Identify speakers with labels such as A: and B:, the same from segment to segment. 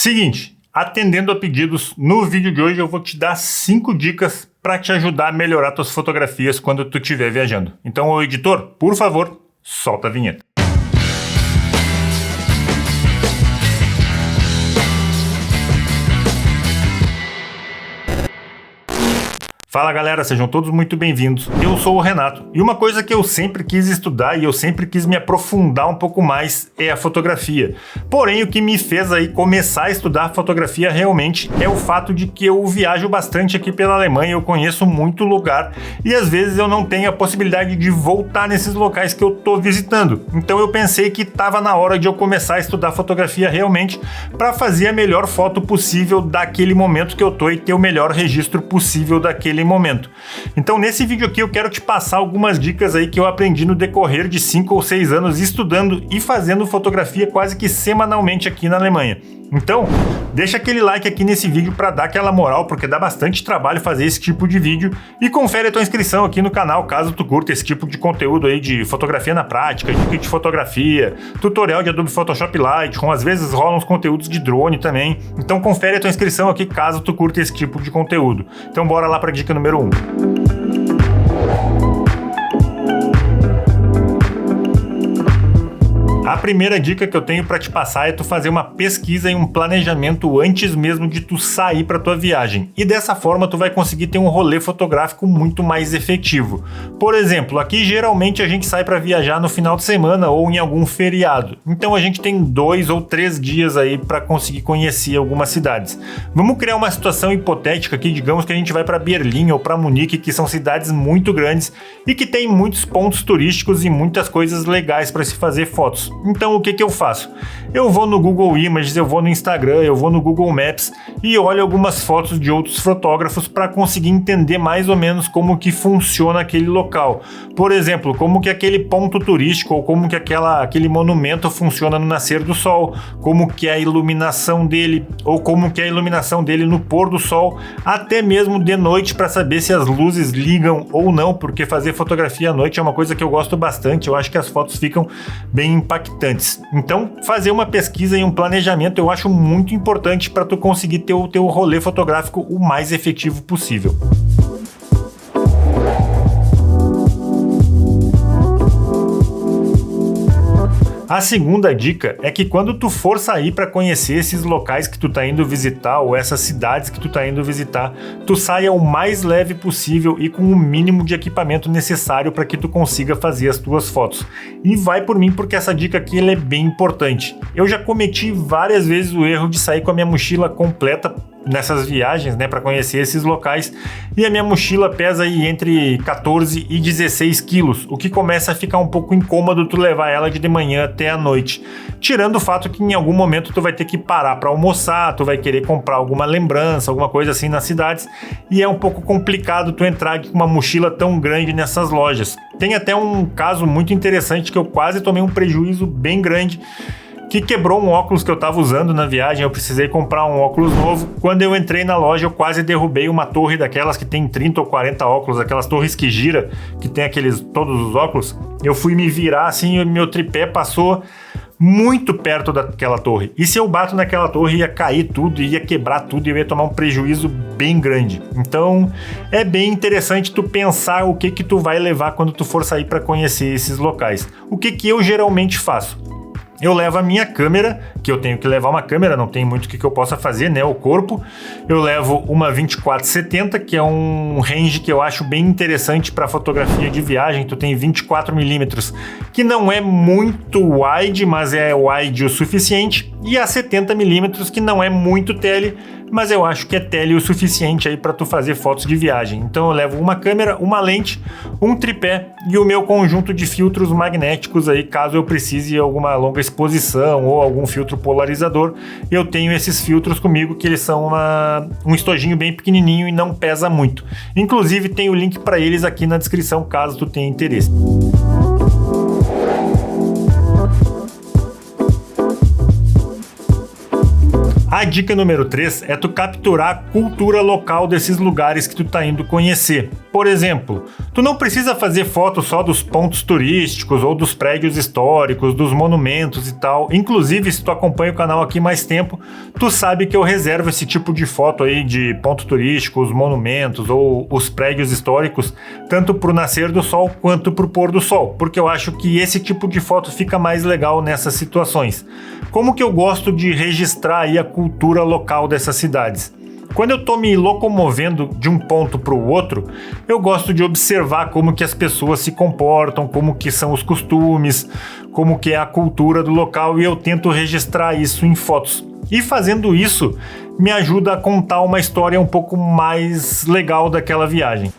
A: Seguinte, atendendo a pedidos, no vídeo de hoje eu vou te dar 5 dicas para te ajudar a melhorar tuas fotografias quando tu estiver viajando. Então, ô editor, por favor, solta a vinheta. Fala galera, sejam todos muito bem-vindos. Eu sou o Renato e uma coisa que eu sempre quis estudar e eu sempre quis me aprofundar um pouco mais é a fotografia. Porém, o que me fez aí começar a estudar fotografia realmente é o fato de que eu viajo bastante aqui pela Alemanha, eu conheço muito lugar e às vezes eu não tenho a possibilidade de voltar nesses locais que eu tô visitando. Então eu pensei que estava na hora de eu começar a estudar fotografia realmente para fazer a melhor foto possível daquele momento que eu tô e ter o melhor registro possível daquele momento. Então nesse vídeo aqui eu quero te passar algumas dicas aí que eu aprendi no decorrer de 5 ou 6 anos estudando e fazendo fotografia quase que semanalmente aqui na Alemanha. Então, deixa aquele like aqui nesse vídeo para dar aquela moral, porque dá bastante trabalho fazer esse tipo de vídeo, e confere a tua inscrição aqui no canal caso tu curta esse tipo de conteúdo aí de fotografia na prática, dica de fotografia, tutorial de Adobe Photoshop Lightroom, às vezes rolam uns conteúdos de drone também. Então confere a tua inscrição aqui caso tu curta esse tipo de conteúdo. Então bora lá para a dica número 1. A primeira dica que eu tenho para te passar é tu fazer uma pesquisa e um planejamento antes mesmo de tu sair para tua viagem. E dessa forma tu vai conseguir ter um rolê fotográfico muito mais efetivo. Por exemplo, aqui geralmente a gente sai para viajar no final de semana ou em algum feriado. Então a gente tem 2 ou 3 dias aí para conseguir conhecer algumas cidades. Vamos criar uma situação hipotética aqui, digamos que a gente vai para Berlim ou para Munique, que são cidades muito grandes e que tem muitos pontos turísticos e muitas coisas legais para se fazer fotos. Então o que eu faço? Eu vou no Google Images, eu vou no Instagram, eu vou no Google Maps e olho algumas fotos de outros fotógrafos para conseguir entender mais ou menos como que funciona aquele local. Por exemplo, como que aquele ponto turístico ou como que aquele monumento funciona no nascer do sol, como que é a iluminação dele ou como que é a iluminação dele no pôr do sol, até mesmo de noite para saber se as luzes ligam ou não, porque fazer fotografia à noite é uma coisa que eu gosto bastante, eu acho que as fotos ficam bem impactantes. Então, fazer uma pesquisa e um planejamento eu acho muito importante para tu conseguir ter o teu rolê fotográfico o mais efetivo possível. A segunda dica é que quando tu for sair para conhecer esses locais que tu tá indo visitar ou essas cidades que tu tá indo visitar, tu saia o mais leve possível e com o mínimo de equipamento necessário para que tu consiga fazer as tuas fotos. E vai por mim porque essa dica aqui ela é bem importante. Eu já cometi várias vezes o erro de sair com a minha mochila completa nessas viagens, né, para conhecer esses locais, e a minha mochila pesa aí entre 14 e 16 quilos, o que começa a ficar um pouco incômodo tu levar ela de manhã até a noite, tirando o fato que em algum momento tu vai ter que parar para almoçar, tu vai querer comprar alguma lembrança, alguma coisa assim nas cidades, e é um pouco complicado tu entrar com uma mochila tão grande nessas lojas. Tem até um caso muito interessante que eu quase tomei um prejuízo bem grande, que quebrou um óculos que eu estava usando na viagem, eu precisei comprar um óculos novo. Quando eu entrei na loja, eu quase derrubei uma torre daquelas que tem 30 ou 40 óculos, aquelas torres que gira, que tem todos os óculos. Eu fui me virar assim e meu tripé passou muito perto daquela torre. E se eu bato naquela torre, ia cair tudo, ia quebrar tudo e eu ia tomar um prejuízo bem grande. Então, é bem interessante tu pensar o que tu vai levar quando tu for sair para conhecer esses locais. O que eu geralmente faço? Eu levo a minha câmera, que eu tenho que levar uma câmera, não tem muito o que eu possa fazer, né, o corpo. Eu levo uma 24-70, que é um range que eu acho bem interessante para fotografia de viagem. Tu tem 24mm, que não é muito wide, mas é wide o suficiente, e a 70mm, que não é muito tele, mas eu acho que é tele o suficiente aí para tu fazer fotos de viagem. Então eu levo uma câmera, uma lente, um tripé e o meu conjunto de filtros magnéticos aí, caso eu precise de alguma longa exposição ou algum filtro polarizador. Eu tenho esses filtros comigo, que eles são um estojinho bem pequenininho e não pesa muito. Inclusive tem o link para eles aqui na descrição, caso tu tenha interesse. A dica número 3 é tu capturar a cultura local desses lugares que tu tá indo conhecer. Por exemplo, tu não precisa fazer foto só dos pontos turísticos ou dos prédios históricos, dos monumentos e tal. Inclusive, se tu acompanha o canal aqui mais tempo, tu sabe que eu reservo esse tipo de foto aí de ponto turístico, os monumentos ou os prédios históricos, tanto pro nascer do sol quanto pro pôr do sol, porque eu acho que esse tipo de foto fica mais legal nessas situações. Como que eu gosto de registrar aí a cultura local dessas cidades? Quando eu tô me locomovendo de um ponto para o outro, eu gosto de observar como que as pessoas se comportam, como que são os costumes, como que é a cultura do local, e eu tento registrar isso em fotos. E fazendo isso, me ajuda a contar uma história um pouco mais legal daquela viagem.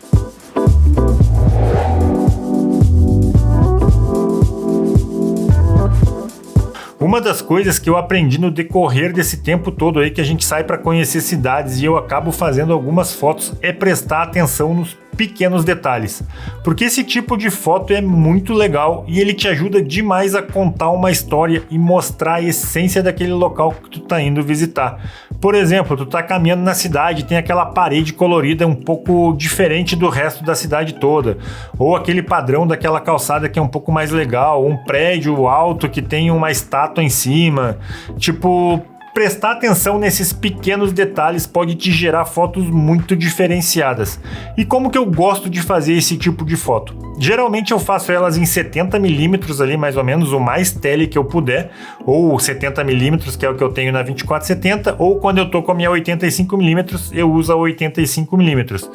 A: Uma das coisas que eu aprendi no decorrer desse tempo todo aí que a gente sai para conhecer cidades e eu acabo fazendo algumas fotos é prestar atenção nos pequenos detalhes, porque esse tipo de foto é muito legal e ele te ajuda demais a contar uma história e mostrar a essência daquele local que tu tá indo visitar. Por exemplo, tu tá caminhando na cidade, tem aquela parede colorida um pouco diferente do resto da cidade toda, ou aquele padrão daquela calçada que é um pouco mais legal, um prédio alto que tem uma estátua em cima, tipo... Prestar atenção nesses pequenos detalhes pode te gerar fotos muito diferenciadas. E como que eu gosto de fazer esse tipo de foto? Geralmente eu faço elas em 70mm ali, mais ou menos, o mais tele que eu puder, ou 70mm, que é o que eu tenho na 24-70, ou quando eu tô com a minha 85mm, eu uso a 85mm.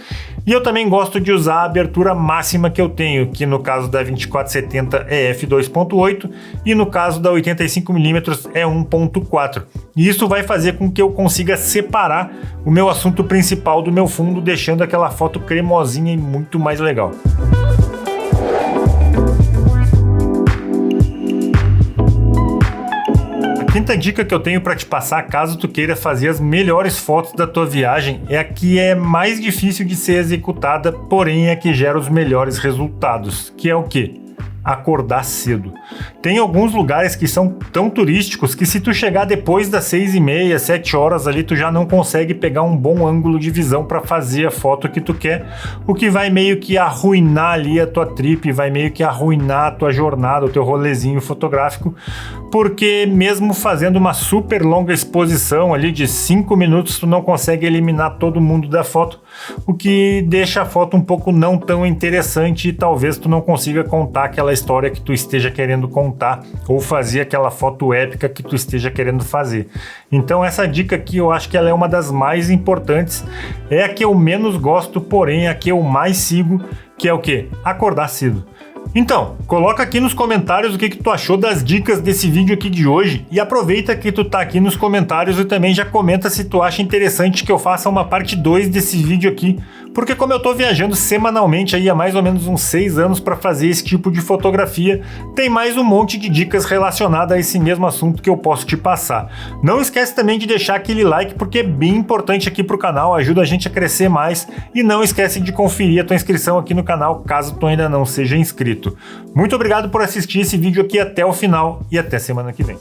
A: E eu também gosto de usar a abertura máxima que eu tenho, que no caso da 24-70 é f2.8 e no caso da 85mm é 1.4. E isso vai fazer com que eu consiga separar o meu assunto principal do meu fundo, deixando aquela foto cremosinha e muito mais legal. A quinta dica que eu tenho para te passar, caso tu queira fazer as melhores fotos da tua viagem, é a que é mais difícil de ser executada, porém é a que gera os melhores resultados, que é o quê? Acordar cedo. Tem alguns lugares que são tão turísticos que se tu chegar depois das 6h30, 7 horas ali, tu já não consegue pegar um bom ângulo de visão para fazer a foto que tu quer, o que vai meio que arruinar ali a tua trip, vai meio que arruinar a tua jornada, o teu rolezinho fotográfico, porque mesmo fazendo uma super longa exposição ali de 5 minutos, tu não consegue eliminar todo mundo da foto, o que deixa a foto um pouco não tão interessante e talvez tu não consiga contar aquela história que tu esteja querendo contar ou fazer aquela foto épica que tu esteja querendo fazer. Então essa dica aqui eu acho que ela é uma das mais importantes, é a que eu menos gosto, porém a que eu mais sigo, que é o quê? Acordar cedo. Então, coloca aqui nos comentários o que tu achou das dicas desse vídeo aqui de hoje e aproveita que tu tá aqui nos comentários e também já comenta se tu acha interessante que eu faça uma parte 2 desse vídeo aqui, porque como eu tô viajando semanalmente aí há mais ou menos uns 6 anos para fazer esse tipo de fotografia, tem mais um monte de dicas relacionadas a esse mesmo assunto que eu posso te passar. Não esquece também de deixar aquele like, porque é bem importante aqui pro canal, ajuda a gente a crescer mais, e não esquece de conferir a tua inscrição aqui no canal, caso tu ainda não seja inscrito. Muito obrigado por assistir esse vídeo aqui até o final e até semana que vem.